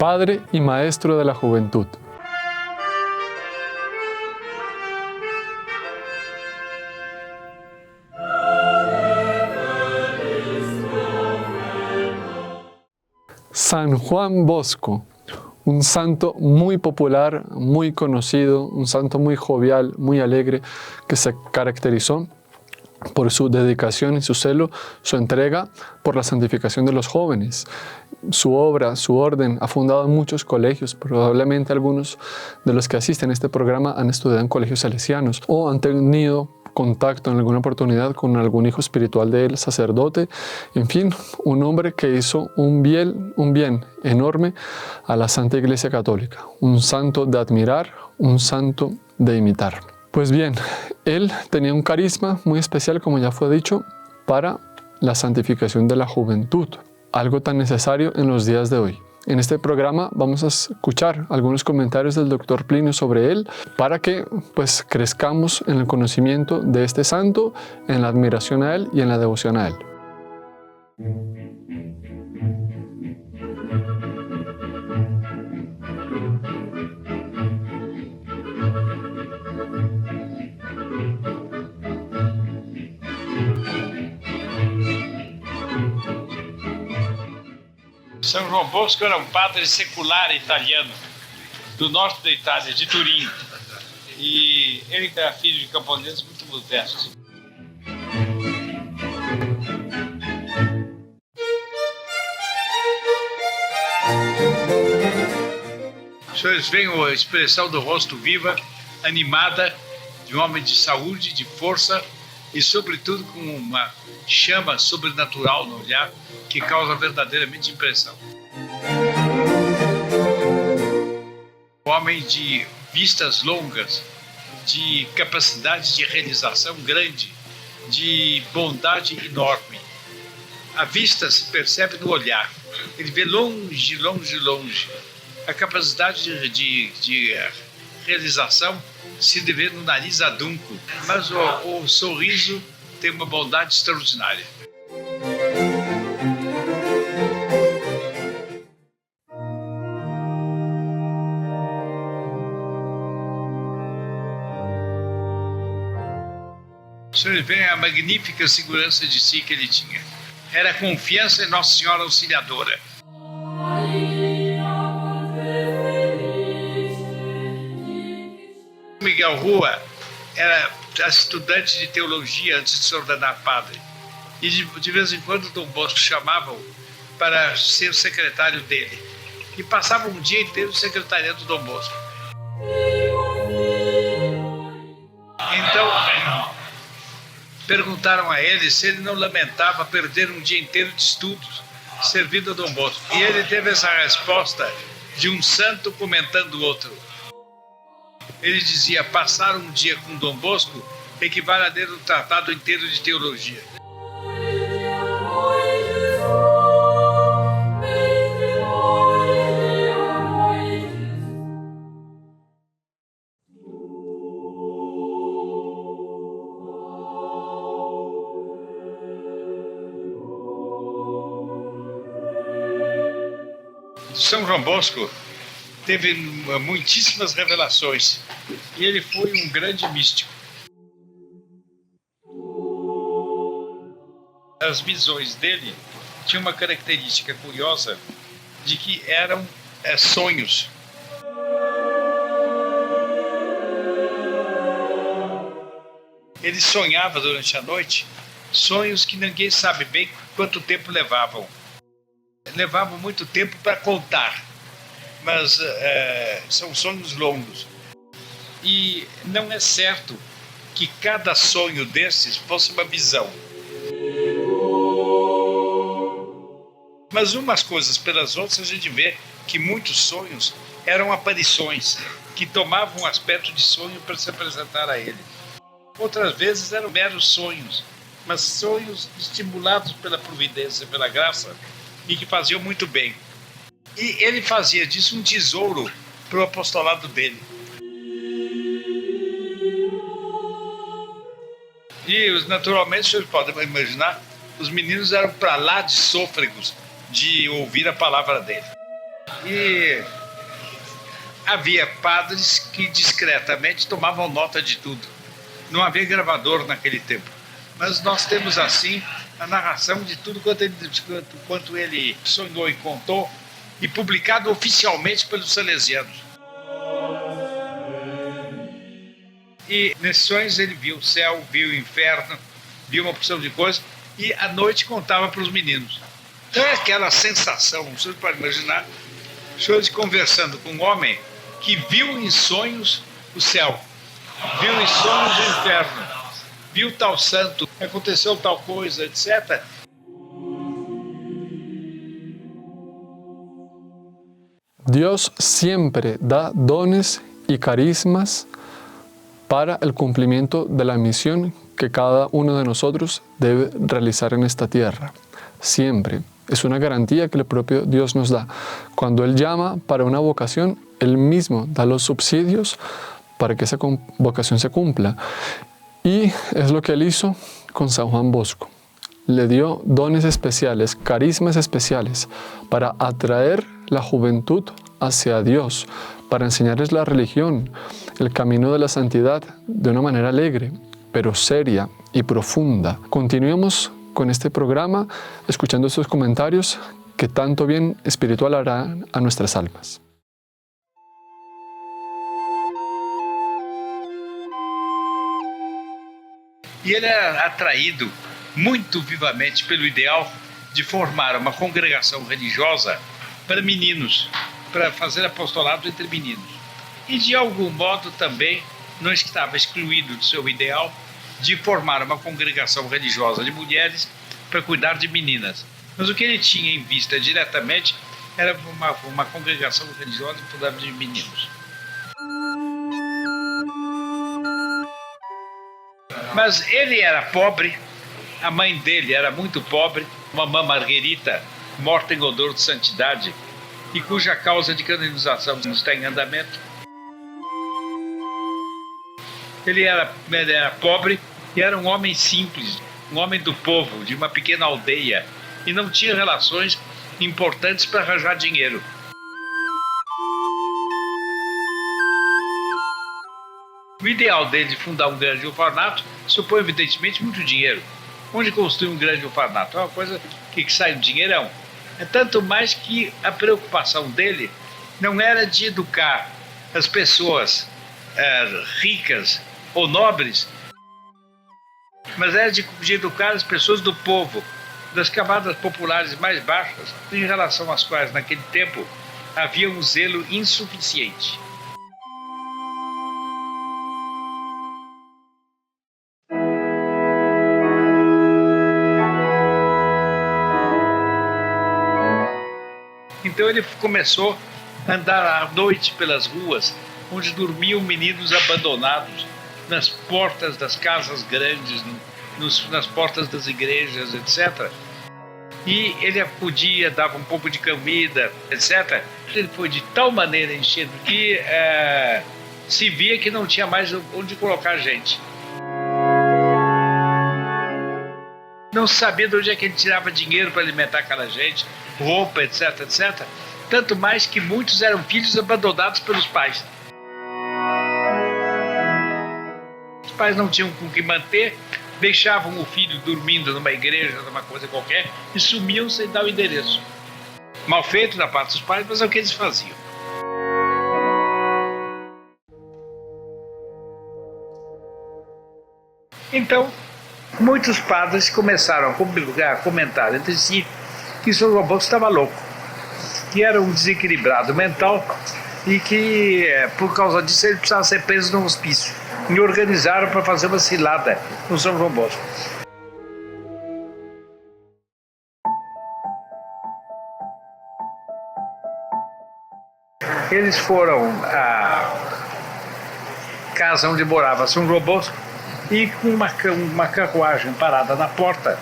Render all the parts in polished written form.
Padre y Maestro de la Juventud. San Juan Bosco, un santo muy popular, muy conocido, un santo muy jovial, muy alegre, que se caracterizó por su dedicación y su celo, su entrega por la santificación de los jóvenes. Su obra, su orden, ha fundado muchos colegios. Probablemente algunos de los que asisten a este programa han estudiado en colegios salesianos o han tenido contacto en alguna oportunidad con algún hijo espiritual de él, sacerdote. En fin, un hombre que hizo un bien enorme a la Santa Iglesia Católica. Un santo de admirar, un santo de imitar. Pues bien, él tenía un carisma muy especial, como ya fue dicho, para la santificación de la juventud, algo tan necesario en los días de hoy. En este programa vamos a escuchar algunos comentarios del Dr. Plinio sobre él para que pues crezcamos en el conocimiento de este santo, en la admiración a él y en la devoción a él. São João Bosco era um padre secular italiano, do norte da Itália, de Turim. E ele era filho de camponeses muito modestos. Os senhores veem a expressão do rosto viva, animada, de um homem de saúde, de força e, sobretudo, com uma chama sobrenatural no olhar que causa verdadeiramente impressão. Um homem de vistas longas, de capacidade de realização grande, de bondade enorme. A vista se percebe no olhar. Ele vê longe, longe, longe. A capacidade de realização se vê no nariz adunco, mas o sorriso tem uma bondade extraordinária. Os senhores veem a magnífica segurança de si que ele tinha. Era a confiança em Nossa Senhora Auxiliadora. Miguel Rua era estudante de teologia antes de se ordenar padre. E de vez em quando Dom Bosco chamava-o para ser o secretário dele. E passava um dia inteiro secretariando do Dom Bosco. Então, perguntaram a ele se ele não lamentava perder um dia inteiro de estudos servindo a Dom Bosco. E ele teve essa resposta de um santo comentando o outro. Ele dizia: passar um dia com Dom Bosco equivale a ler um tratado inteiro de teologia. São João Bosco teve muitíssimas revelações e ele foi um grande místico. As visões dele tinham uma característica curiosa de que eram sonhos. Ele sonhava durante a noite sonhos que ninguém sabe bem quanto tempo levavam. Levavam muito tempo para contar, mas são sonhos longos. E não é certo que cada sonho desses fosse uma visão. Mas umas coisas pelas outras a gente vê que muitos sonhos eram aparições, que tomavam um aspecto de sonho para se apresentar a ele. Outras vezes eram meros sonhos, mas sonhos estimulados pela providência, pela graça, e que faziam muito bem. E ele fazia disso um tesouro para o apostolado dele. E, naturalmente, vocês podem imaginar, os meninos eram para lá de sôfregos de ouvir a palavra dele. E havia padres que discretamente tomavam nota de tudo. Não havia gravador naquele tempo. Mas nós temos, assim, a narração de tudo quanto ele sonhou e contou, e publicado oficialmente pelos salesianos. E nesses sonhos ele viu o céu, viu o inferno, viu uma porção de coisas, e à noite contava para os meninos. Então é aquela sensação, você pode imaginar, os senhores conversando com um homem que viu em sonhos o céu, viu em sonhos o inferno, viu tal santo, aconteceu tal coisa, etc. Dios siempre da dones y carismas para el cumplimiento de la misión que cada uno de nosotros debe realizar en esta tierra. Siempre. Es una garantía que el propio Dios nos da. Cuando Él llama para una vocación, Él mismo da los subsidios para que esa vocación se cumpla. Y es lo que Él hizo con San Juan Bosco. Le dio dones especiales, carismas especiales para atraer la juventud hacia Dios, para enseñarles la religión, el camino de la santidad de una manera alegre, pero seria y profunda. Continuemos con este programa, escuchando estos comentarios que tanto bien espiritual harán a nuestras almas. E ele era atraído muito vivamente pelo ideal de formar uma congregação religiosa para meninos, para fazer apostolado entre meninos. E de algum modo também não estava excluído do seu ideal de formar uma congregação religiosa de mulheres para cuidar de meninas. Mas o que ele tinha em vista diretamente era uma congregação religiosa para cuidar de meninos. Mas ele era pobre, a mãe dele era muito pobre, mamã Marguerita, morta em odor de santidade, e cuja causa de canonização não está em andamento. Ele era pobre e era um homem simples, um homem do povo, de uma pequena aldeia, e não tinha relações importantes para arranjar dinheiro. O ideal dele de fundar um grande orfanato supõe, evidentemente, muito dinheiro. Onde construir um grande orfanato? É uma coisa que sai um dinheirão. É tanto mais que a preocupação dele não era de educar as pessoas ricas ou nobres, mas era de educar as pessoas do povo, das camadas populares mais baixas, em relação às quais, naquele tempo, havia um zelo insuficiente. Então ele começou a andar à noite pelas ruas, onde dormiam meninos abandonados, nas portas das casas grandes, nas portas das igrejas, etc. E ele acudia, dava um pouco de comida, etc. Ele foi de tal maneira enchendo que se via que não tinha mais onde colocar gente. Não sabia de onde é que ele tirava dinheiro para alimentar aquela gente, roupa, etc, etc. Tanto mais que muitos eram filhos abandonados pelos pais. Os pais não tinham com que manter, deixavam o filho dormindo numa igreja, numa coisa qualquer, e sumiam sem dar o endereço. Mal feito da parte dos pais, mas é o que eles faziam. Então, muitos padres começaram a comentar entre si que São João Bosco estava louco, que era um desequilibrado mental e que, por causa disso, ele precisava ser preso num hospício. E organizaram para fazer uma cilada com São João Bosco. Eles foram à casa onde morava São João Bosco e com uma carruagem parada na porta,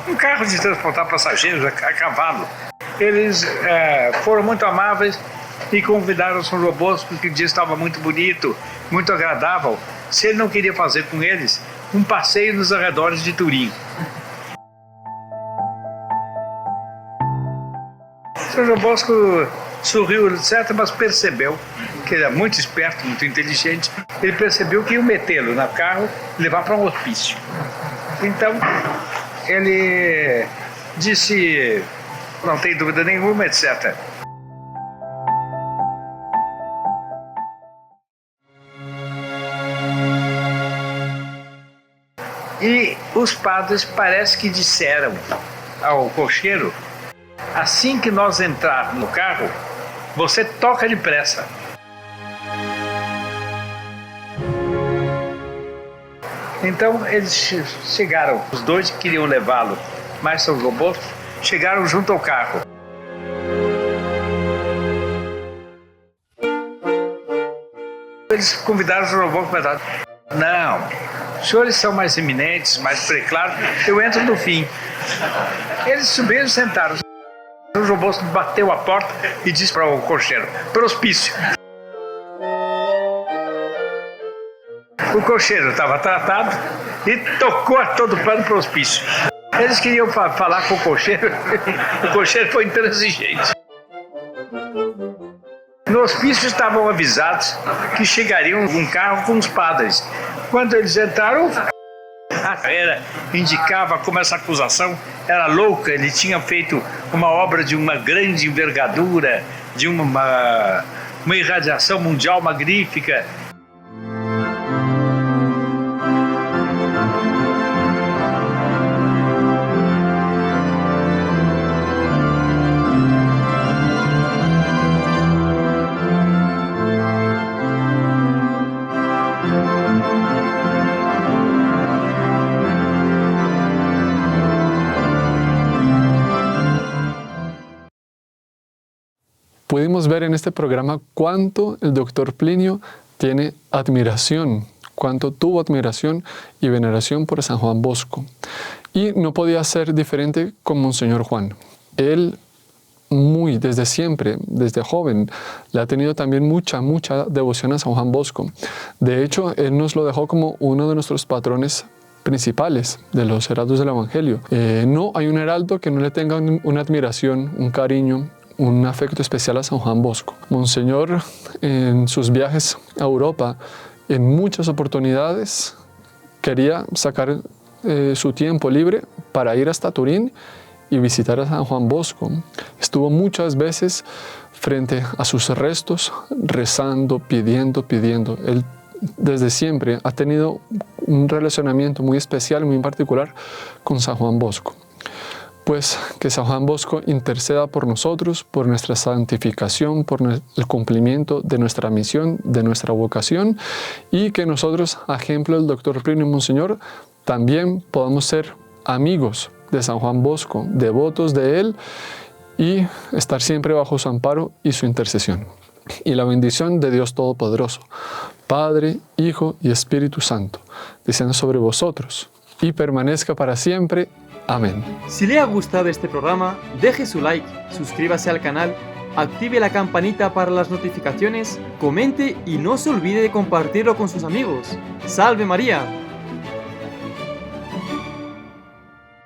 um carro de transportar passageiros a cavalo. Eles foram muito amáveis e convidaram São João Bosco, que o dia estava muito bonito, muito agradável, se ele não queria fazer com eles um passeio nos arredores de Turim. São João Bosco sorriu, etc., mas percebeu que ele era muito esperto, muito inteligente. Ele percebeu que ia metê-lo no carro e levar para um hospício. Então, ele disse, não tem dúvida nenhuma, etc. E os padres parece que disseram ao cocheiro, assim que nós entrarmos no carro, você toca depressa. Então eles chegaram, os dois que queriam levá-lo, mais São João Bosco, chegaram junto ao carro. Eles convidaram o São João Bosco para entrar. Não, os senhores são mais eminentes, mais preclaros, eu entro no fim. Eles subiram e sentaram. O João Bosco bateu a porta e disse para o cocheiro, prospício. O cocheiro estava tratado e tocou a todo pano para o hospício. Eles queriam falar com o cocheiro foi intransigente. No hospício estavam avisados que chegariam um carro com os padres. Quando eles entraram, a carreira indicava como essa acusação era louca. Ele tinha feito uma obra de uma grande envergadura, de uma irradiação mundial magnífica. Pudimos ver en este programa cuánto el doctor Plinio tiene admiración, cuánto tuvo admiración y veneración por San Juan Bosco. Y no podía ser diferente con Monseñor Juan. Él desde siempre, desde joven, le ha tenido también mucha devoción a San Juan Bosco. De hecho, él nos lo dejó como uno de nuestros patrones principales de los heraldos del Evangelio. No hay un heraldo que no le tenga una admiración, un cariño, un afecto especial a San Juan Bosco. Monseñor, en sus viajes a Europa, en muchas oportunidades, quería sacar su tiempo libre para ir hasta Turín y visitar a San Juan Bosco. Estuvo muchas veces frente a sus restos, rezando, pidiendo. Él desde siempre ha tenido un relacionamiento muy especial, muy particular con San Juan Bosco. Pues que San Juan Bosco interceda por nosotros, por nuestra santificación, por el cumplimiento de nuestra misión, de nuestra vocación, y que nosotros, a ejemplo del doctor Plinio y Monseñor, también podamos ser amigos de San Juan Bosco, devotos de él, y estar siempre bajo su amparo y su intercesión. Y la bendición de Dios Todopoderoso, Padre, Hijo y Espíritu Santo, descienda sobre vosotros y permanezca para siempre. Amén. Si le ha gustado este programa, deje su like, suscríbase al canal, active la campanita para las notificaciones, comente y no se olvide de compartirlo con sus amigos. ¡Salve María!